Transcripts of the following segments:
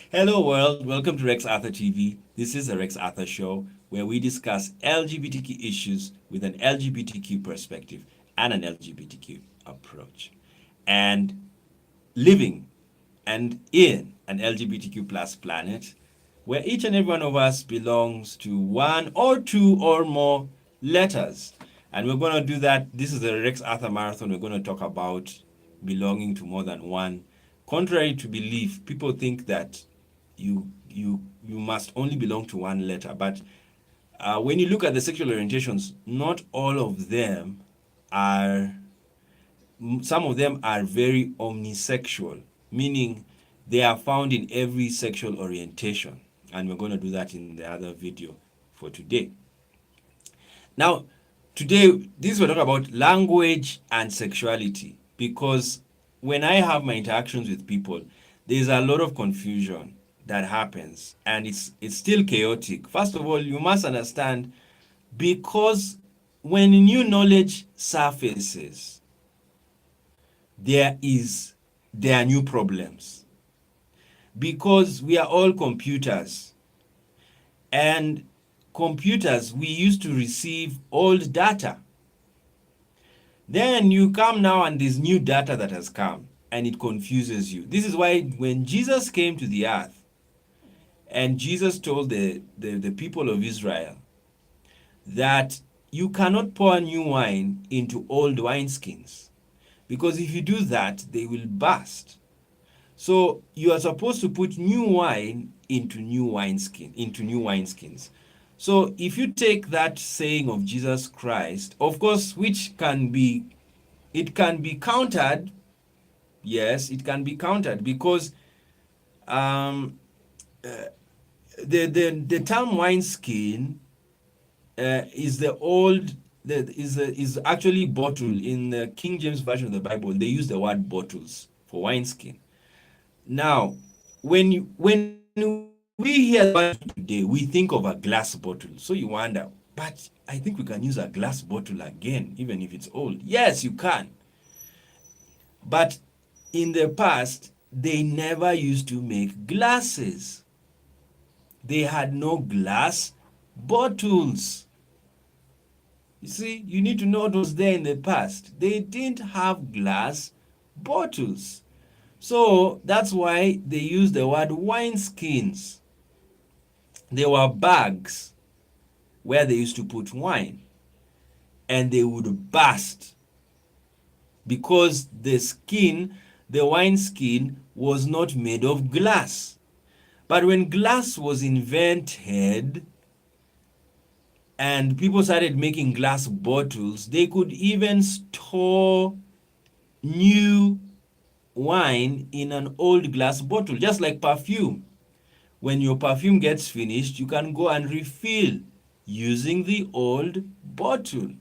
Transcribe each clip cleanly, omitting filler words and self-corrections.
Hello, world. Welcome to Rex Arthur TV. This is the Rex Arthur Show where we discuss LGBTQ issues with an LGBTQ perspective and an LGBTQ approach. And living and in an LGBTQ plus planet where each and every one of us belongs to one or two or more letters. And we're going to do that. This is the Rex Arthur Marathon. We're going to talk about belonging to more than one. Contrary to belief, people think that you must only belong to one letter. But when you look at the sexual orientations, not all of them are. Some of them are very omnisexual, meaning they are found in every sexual orientation. And we're going to do that in the other video for today. Now, today, this we're talking about language and sexuality because when I have my interactions with people, there's a lot of confusion that happens and it's still chaotic. First of all, you must understand because when new knowledge surfaces, there is there are new problems because we are all computers, and computers, we used to receive old data. Then you come now and there's new data that has come and it confuses you. This is why when Jesus came to the earth and Jesus told the people of Israel that you cannot pour new wine into old wineskins, because if you do that, they will burst. So you are supposed to put new wine into new wineskins. So if you take that saying of Jesus Christ, of course, which can be, it can be countered. Yes, it can be countered because um, the term wineskin is the old is actually bottle. In the King James version of the Bible, they use the word bottles for wineskin. Now, when we hear the word today, we think of a glass bottle. So you wonder, but I think we can use a glass bottle again, even if it's old. Yes, you can. But in the past, they never used to make glasses. They had no glass bottles. You see, you need to know what was there in the past. They didn't have glass bottles. So that's why they use the word wineskins. They were bags where they used to put wine and they would burst because the wine skin, was not made of glass. But when glass was invented and people started making glass bottles, they could even store new wine in an old glass bottle, just like perfume. When your perfume gets finished, you can go and refill using the old bottle.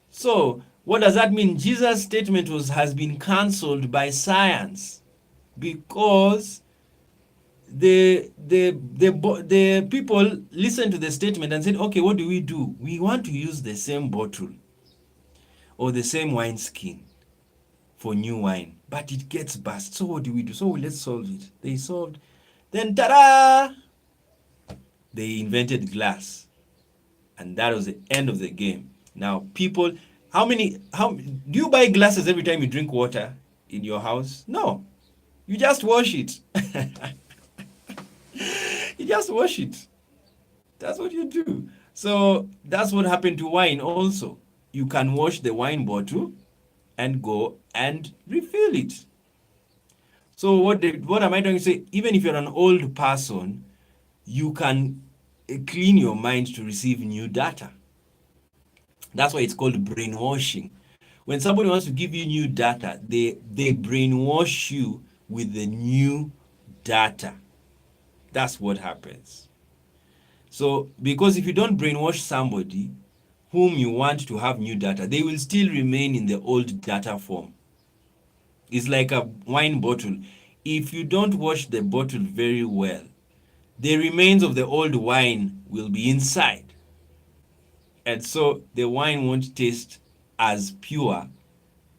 So, what does that mean? Jesus' statement has been cancelled by science because the people listened to the statement and said, okay, what do? We want to use the same bottle or the same wine skin for new wine, but it gets burst. So what do we do? So let's solve it. They solved. Then ta-da! They invented glass, and that was the end of the game. Now people, how do you buy glasses every time you drink water in your house? No, you just wash it. You just wash it. That's what you do. So that's what happened to wine also. You can wash the wine bottle and go and refill it. So what am I trying to say? Even if you're an old person, you can clean your mind to receive new data. That's why it's called brainwashing. When somebody wants to give you new data, they brainwash you with the new data. That's what happens. So, because if you don't brainwash somebody whom you want to have new data, they will still remain in the old data form. It's like a wine bottle. If you don't wash the bottle very well, the remains of the old wine will be inside. And so the wine won't taste as pure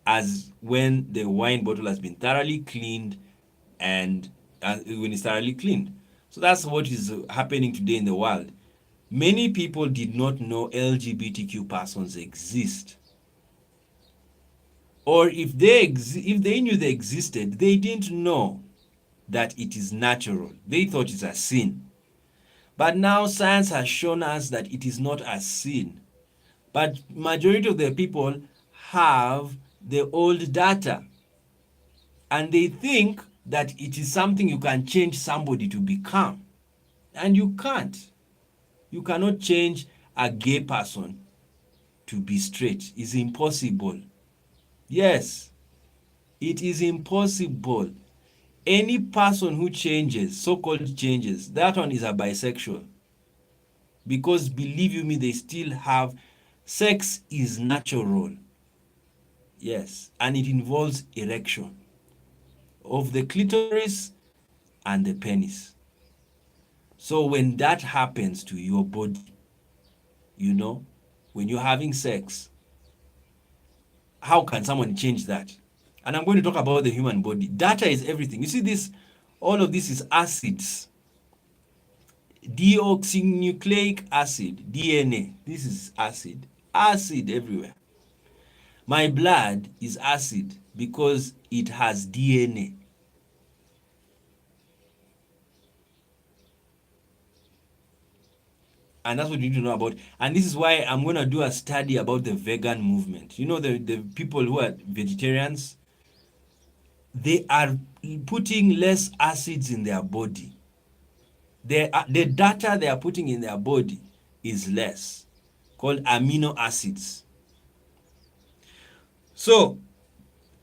as when the wine bottle has been thoroughly cleaned and when it's thoroughly cleaned. So that's what is happening today in the world. Many people did not know LGBTQ persons exist, or if they knew they existed, they didn't know that it is natural. They thought it's a sin. But now science has shown us that it is not a sin. But majority of the people have the old data, and they think that it is something you can change somebody to become. And you can't. You cannot change a gay person to be straight. It's impossible. Yes, it is impossible. Any person who changes, so-called changes, that one is a bisexual. Because believe you me, they still have, sex is natural. Yes, and it involves erection of the clitoris and the penis. So when that happens to your body, you know, when you're having sex, how can someone change that? And I'm going to talk about the human body. Data is everything. You see this, all of this is acids. Deoxynucleic acid, DNA. This is acid. Acid everywhere. My blood is acid because it has DNA. And that's what you need to know about. And this is why I'm going to do a study about the vegan movement. You know, the people who are vegetarians, they are putting less acids in their body. The data they are putting in their body is less, called amino acids. So,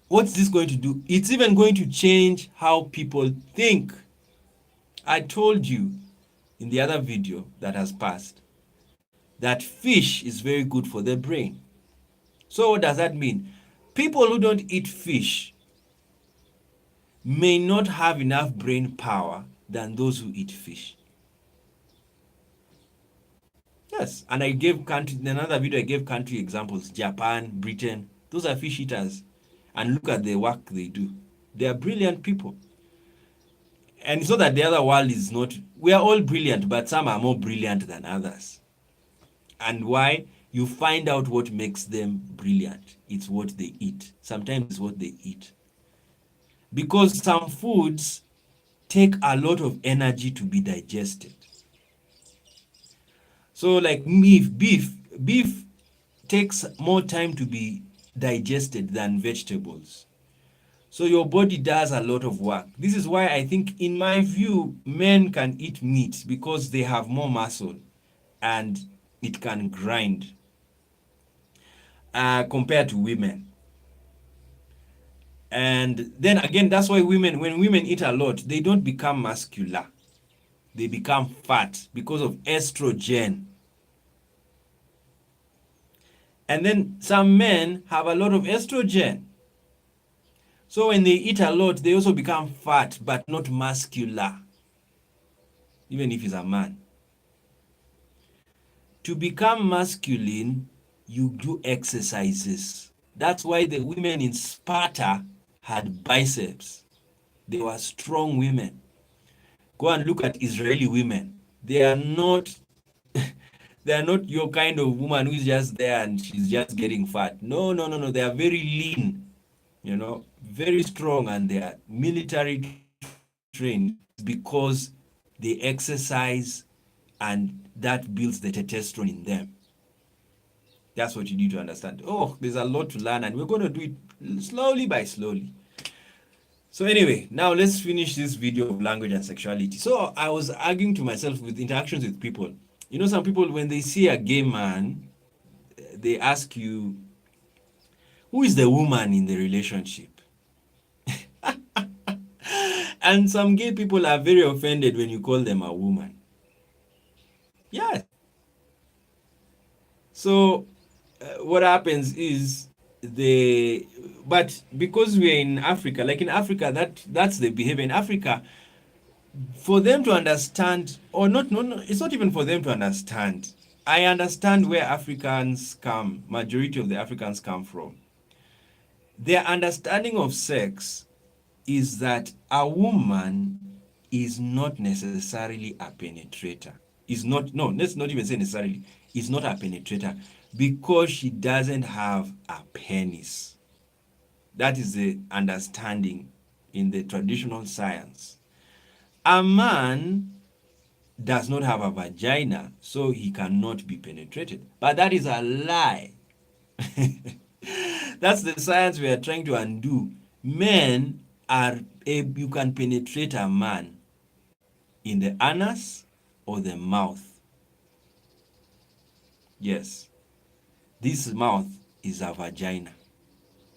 what's this going to do? It's even going to change how people think. I told you in the other video that has passed that fish is very good for the brain. So what does that mean? People who don't eat fish may not have enough brain power than those who eat fish. Yes, and I gave country in another video. I gave country examples: Japan, Britain. Those are fish eaters, and look at the work they do. They are brilliant people. And it's not that the other world is not. We are all brilliant, but some are more brilliant than others. And why? You find out what makes them brilliant. It's what they eat. Sometimes it's what they eat. Because some foods take a lot of energy to be digested. So like beef takes more time to be digested than vegetables. So your body does a lot of work. This is why I think, in my view, men can eat meat because they have more muscle and it can grind compared to women. And then again, that's why when women eat a lot, they don't become muscular. They become fat because of estrogen. And then some men have a lot of estrogen. So when they eat a lot, they also become fat but not muscular, even if he's a man. To become masculine, you do exercises. That's why the women in Sparta had biceps. They were strong women. Go and look at Israeli women. They are not they are not your kind of woman who is just there and she's just getting fat. No, no, no, no. They are very lean, very strong, and they are military trained because they exercise, and that builds the testosterone in them. That's what you need to understand. Oh, there's a lot to learn, and we're going to do it slowly by slowly. So anyway, now let's finish this video of language and sexuality. So I was arguing to myself with interactions with people. Some people, when they see a gay man, they ask you, who is the woman in the relationship? And some gay people are very offended when you call them a woman. Yes. So what happens is but because we're in Africa, like in Africa, that's the behavior in Africa. For them to understand, or not, no, it's not even for them to understand. I understand where majority of the Africans come from. Their understanding of sex is that a woman is not necessarily a penetrator. Is not, no, let's not even say necessarily, is not a penetrator because she doesn't have a penis. That is the understanding in the traditional science. A man does not have a vagina, so he cannot be penetrated. But that is a lie. That's the science we are trying to undo. Men are, you can penetrate a man in the anus or the mouth. Yes, this mouth is a vagina.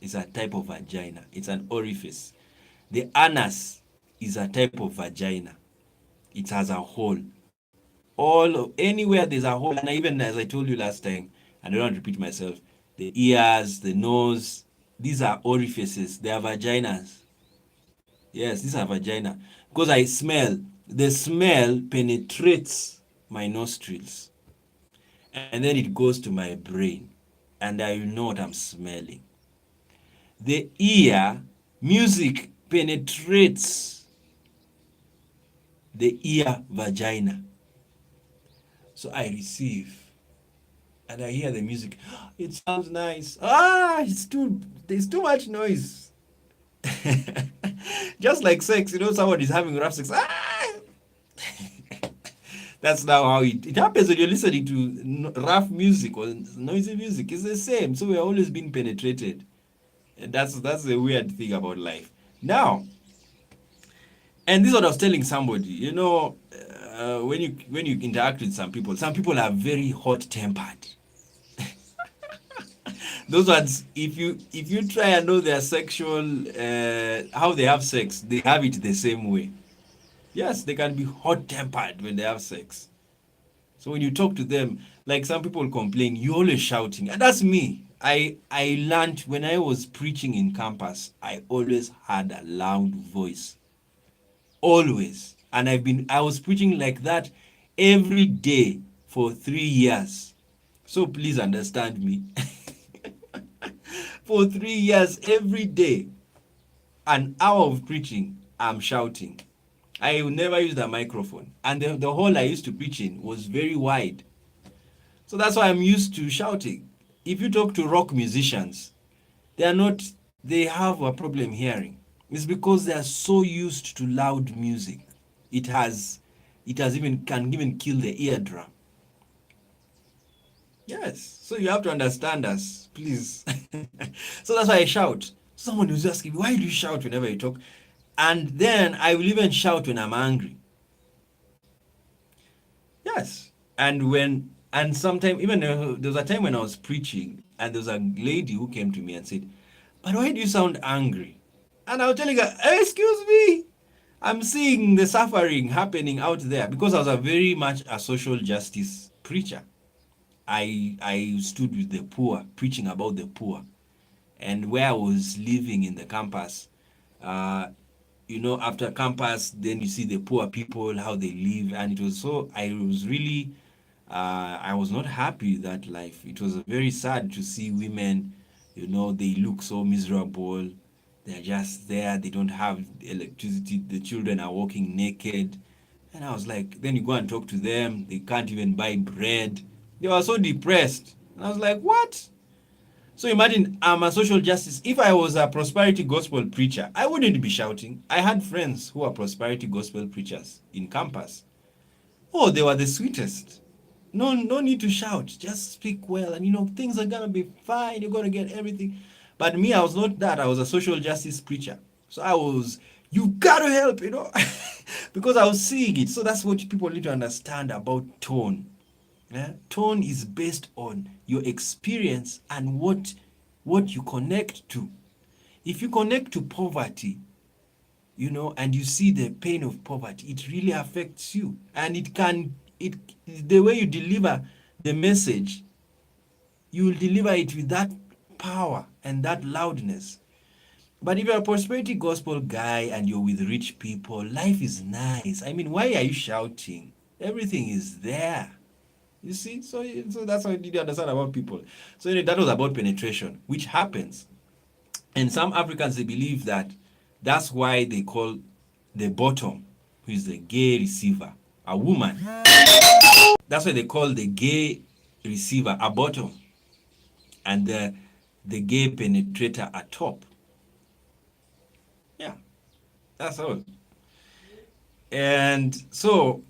It's a type of vagina. It's an orifice. The anus is a type of vagina. It has a hole. Anywhere there's a hole, and even as I told you last time, and I don't want to repeat myself, the ears, the nose, these are orifices. They are vaginas. Yes, these are vagina. Because I smell, the smell penetrates my nostrils, and then it goes to my brain, and I know what I'm smelling. The ear, music penetrates the ear vagina. So I receive and I hear the music. It sounds nice. There's too much noise. Just like sex, someone is having rough sex. That's now how it happens when you're listening to rough music or noisy music. It's the same. So we're always being penetrated. And that's the weird thing about life. Now, and this is what I was telling somebody. When you interact with some people are very hot tempered. Those ones, if you try and know their sexual how they have sex, they have it the same way. Yes, they can be hot tempered when they have sex. So when you talk to them, like some people complain, you're always shouting. And that's me. I learned when I was preaching in campus, I always had a loud voice. Always. And I was preaching like that every day for 3 years. So please understand me. For 3 years, every day, an hour of preaching, I'm shouting. I never used a microphone. And the hall I used to preach in was very wide. So that's why I'm used to shouting. If you talk to rock musicians, they have a problem hearing. It's because they are so used to loud music. It can even kill the eardrum. Yes. So you have to understand us, please. So that's why I shout. Someone was asking me, why do you shout whenever you talk? And then I will even shout when I'm angry. Yes. And sometimes, even there was a time when I was preaching, and there was a lady who came to me and said, but why do you sound angry? And I was telling her, excuse me, I'm seeing the suffering happening out there because I was a very much a social justice preacher. I stood with the poor, preaching about the poor. And where I was living in the campus, uh, after campus, then you see the poor people, how they live. And I was not happy with that life. It was very sad to see women, they look so miserable. They're just there. They don't have electricity. The children are walking naked. And I was like, then you go and talk to them. They can't even buy bread. They were so depressed. And I was like, what? So imagine I'm a social justice. If I was a prosperity gospel preacher, I wouldn't be shouting. I had friends who are prosperity gospel preachers in campus. Oh, they were the sweetest. No need to shout. Just speak well, and things are gonna be fine. You're gonna get everything. But me, I was not that. I was a social justice preacher. So you gotta help, because I was seeing it. So that's what people need to understand about tone. Yeah? Tone is based on your experience and what you connect to. If you connect to poverty, and you see the pain of poverty, it really affects you. And the way you deliver the message, you will deliver it with that power and that loudness. But if you're a prosperity gospel guy and you're with rich people, life is nice. I mean, why are you shouting? Everything is there. You see? So that's how you need to understand about people. So that was about penetration, which happens. And some Africans, they believe that that's why they call the bottom who is the gay receiver, a woman. That's why they call the gay receiver a bottom and the gay penetrator a top. Yeah, that's all. And so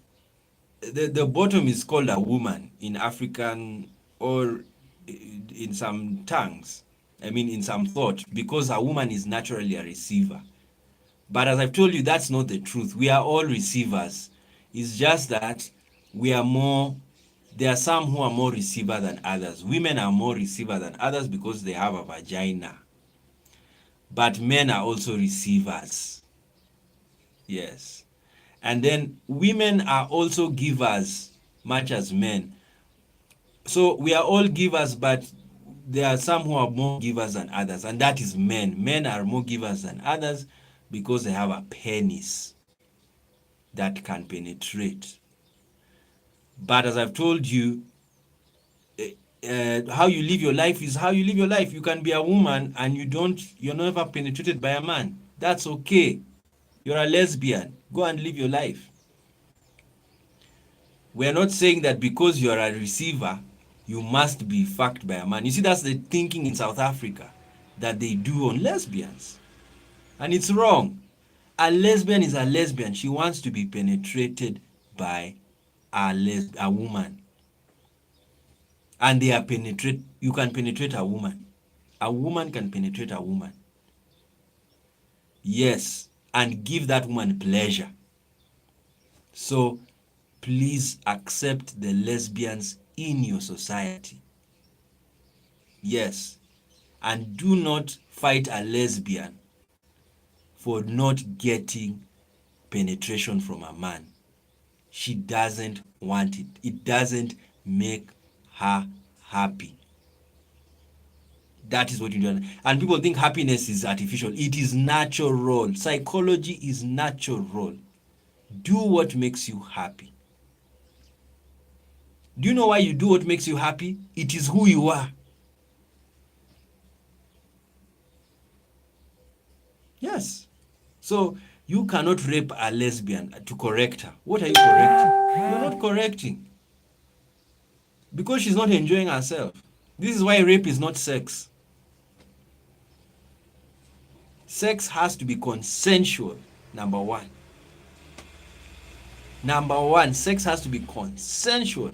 the bottom is called a woman in African or in some tongues. I mean, in some thought, because a woman is naturally a receiver. But as I've told you, that's not the truth. We are all receivers. It's just that we are more, there are some who are more receiver than others. Women are more receiver than others because they have a vagina. But men are also receivers. Yes. And then women are also givers, much as men. So we are all givers, but there are some who are more givers than others, and that is men. Men are more givers than others because they have a penis that can penetrate. But as I've told you, how you live your life is how you live your life. You can be a woman and you're never penetrated by a man. That's okay. You're a lesbian. Go and live your life. We're not saying that because you're a receiver, you must be fucked by a man. You see, that's the thinking in South Africa that they do on lesbians. And it's wrong. A lesbian is a lesbian. She wants to be penetrated by a woman. And they are you can penetrate a woman. A woman can penetrate a woman. Yes, and give that woman pleasure. So please accept the lesbians in your society. Yes, and do not fight a lesbian for not getting penetration from a man. She doesn't want it. It doesn't make her happy. That is what you do. And people think happiness is artificial. It is natural. Psychology is natural. Do what makes you happy. Do you know why you do what makes you happy? It is who you are. Yes. So you cannot rape a lesbian to correct her. What are you correcting? You're not correcting. Because she's not enjoying herself. This is why rape is not sex. Sex has to be consensual, number one. Number one, sex has to be consensual.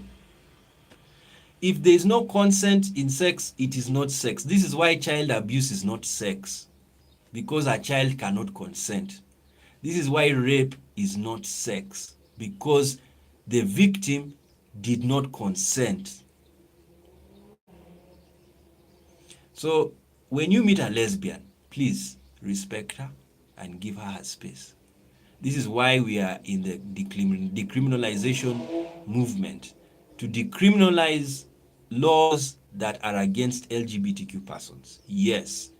If there is no consent in sex, it is not sex. This is why child abuse is not sex. Because a child cannot consent. This is why rape is not sex. Because the victim did not consent. So when you meet a lesbian, please respect her and give her space. This is why we are in the decriminalization movement, to decriminalize laws that are against LGBTQ persons. Yes,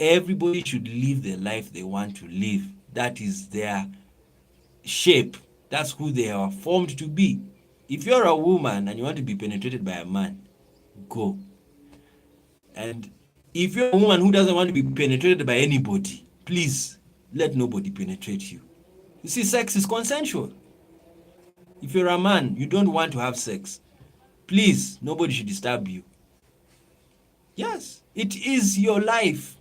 everybody should live the life they want to live. That is their shape. That's who they are formed to be. If you're a woman and you want to be penetrated by a man, go. And if you're a woman who doesn't want to be penetrated by anybody, please let nobody penetrate you. You see, sex is consensual. If you're a man, you don't want to have sex, please, nobody should disturb you. Yes, it is your life.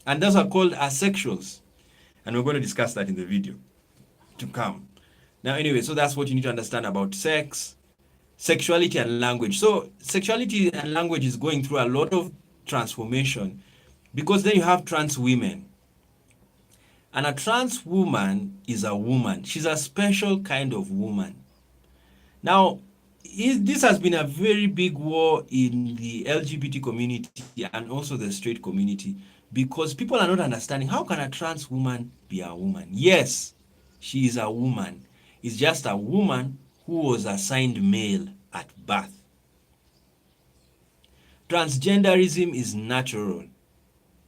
And those are called asexuals. And we're going to discuss that in the video to come. Now, anyway, so that's what you need to understand about sex, sexuality, and language. So sexuality and language is going through a lot of transformation because then you have trans women. And a trans woman is a woman. She's a special kind of woman. Now, this has been a very big war in the LGBT community and also the straight community because people are not understanding, how can a trans woman be a woman? Yes, she is a woman. It's just a woman who was assigned male at birth. Transgenderism is natural.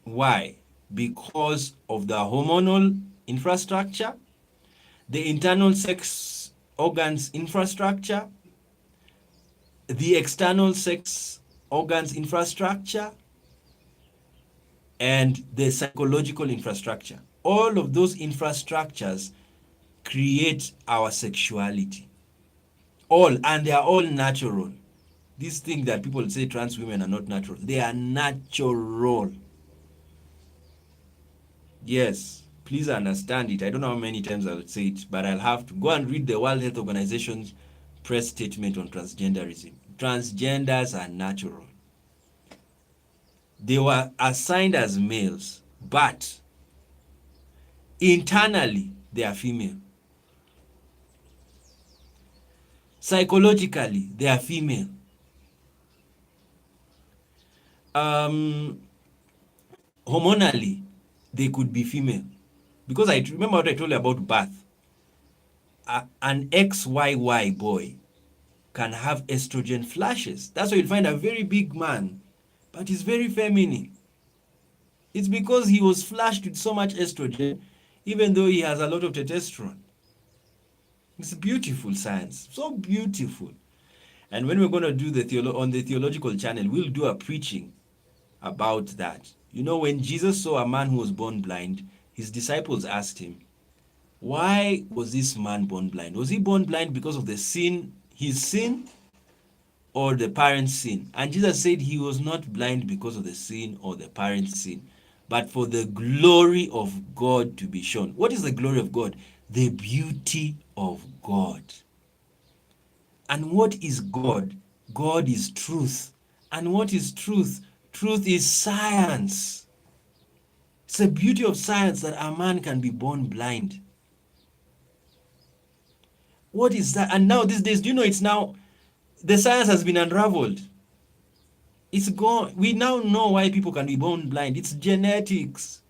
Why? Because of the hormonal infrastructure, the internal sex organs infrastructure, the external sex organs infrastructure, and the psychological infrastructure. All of those infrastructures create our sexuality. All, and they are all natural. This thing that people say trans women are not natural, they are natural. Yes, please understand it. I don't know how many times I would say it, but I'll have to go and read the World Health Organization's press statement on transgenderism. Transgenders are natural. They were assigned as males, but internally they are female. Psychologically, they are female. Hormonally, they could be female. Because I remember what I told you about birth. An XYY boy can have estrogen flashes. That's why you'll find a very big man, but he's very feminine. It's because he was flashed with so much estrogen, even though he has a lot of testosterone. It's beautiful science, so beautiful. And when we're going to do on the theological channel, we'll do a preaching about that. You know, when Jesus saw a man who was born blind, his disciples asked him, why was this man born blind? Was he born blind because of his sin, or the parents' sin? And Jesus said he was not blind because of the sin or the parents' sin, but for the glory of God to be shown. What is the glory of God? The beauty of God. And what is God? God is truth. And what is truth? Truth is science. It's the beauty of science that a man can be born blind. What is that? And now these days, do you know it's now, the science has been unraveled. It's gone. We now know why people can be born blind. It's genetics.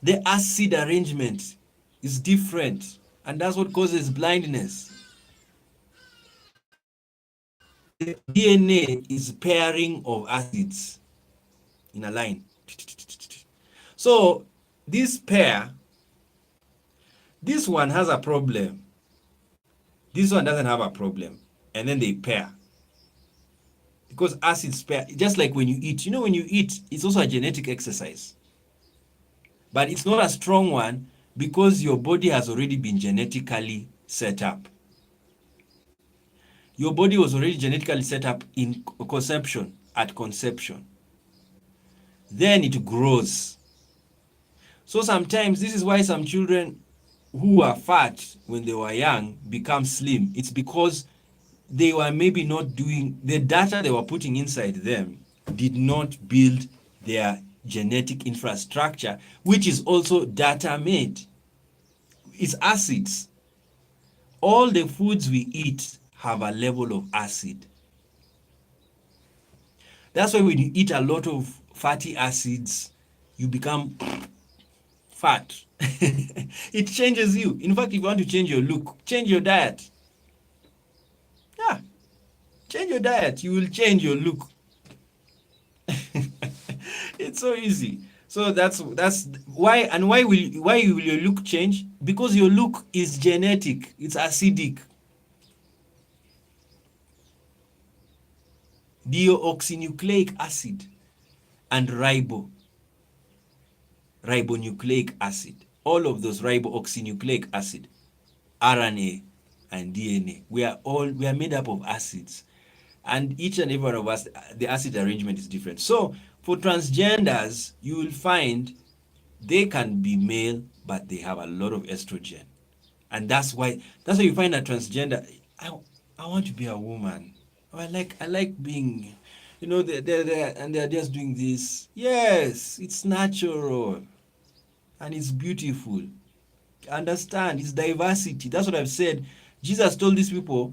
The acid arrangement is different, and that's what causes blindness. The DNA is pairing of acids in a line. So this pair, this one has a problem, this one doesn't have a problem, and then they pair. Because acids pair, just like when you eat. You know, when you eat, it's also a genetic exercise. But it's not a strong one because your body has already been genetically set up. Your body was already genetically set up in conception, at conception. Then it grows. So sometimes this is why some children who are fat when they were young become slim. It's because they were maybe not doing, the data they were putting inside them did not build their genetic infrastructure, which is also data made. It's acids. All the foods we eat have a level of acid. That's why when you eat a lot of fatty acids, you become fat. It changes you. In fact, if you want to change your look, change your diet. Yeah, change your diet. You will change your look. It's so easy. So that's why. And why will your look change? Because your look is genetic. It's acidic. Deoxynucleic acid and ribonucleic acid. All of those, riboxynucleic acid, RNA and DNA. We are made up of acids. And each and every one of us, the acid arrangement is different. So for transgenders, you will find they can be male, but they have a lot of estrogen. And that's why you find a transgender, I want to be a woman. Oh, I like being, they're just doing this. Yes, it's natural and it's beautiful. Understand, it's diversity. That's what I've said. Jesus told these people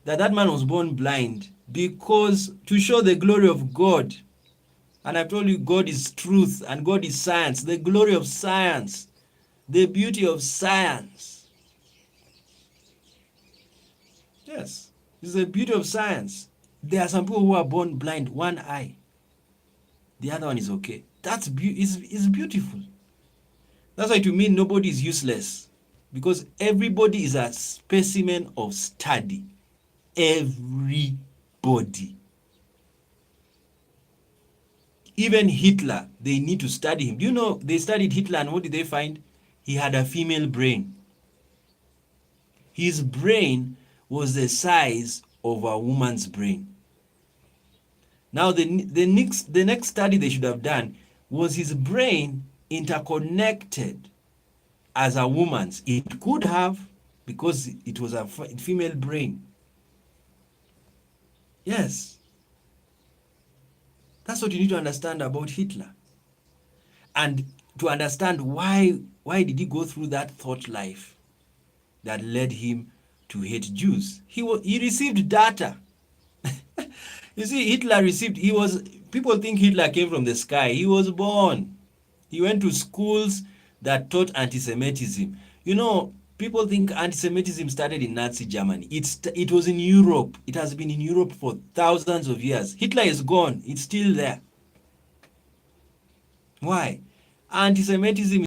that man was born blind because to show the glory of God. And I've told you, God is truth and God is science. The glory of science, the beauty of science. Yes, it's the beauty of science. There are some people who are born blind, one eye. The other one is okay. That's is beautiful. That's why to me nobody is useless, because everybody is a specimen of study. Everybody. Even Hitler, they need to study him. Do you know they studied Hitler and what did they find? He had a female brain. His brain was the size of a woman's brain. Now the next study they should have done was his brain interconnected as a woman's. It could have, because it was a female brain. Yes. That's what you need to understand about Hitler. And to understand why did he go through that thought life that led him to hate Jews. He received data. You see, people think Hitler came from the sky. He was born. He went to schools that taught anti-Semitism. You know, people think anti-Semitism started in Nazi Germany. It was in Europe. It has been in Europe for thousands of years. Hitler is gone. It's still there. Why? Anti-Semitism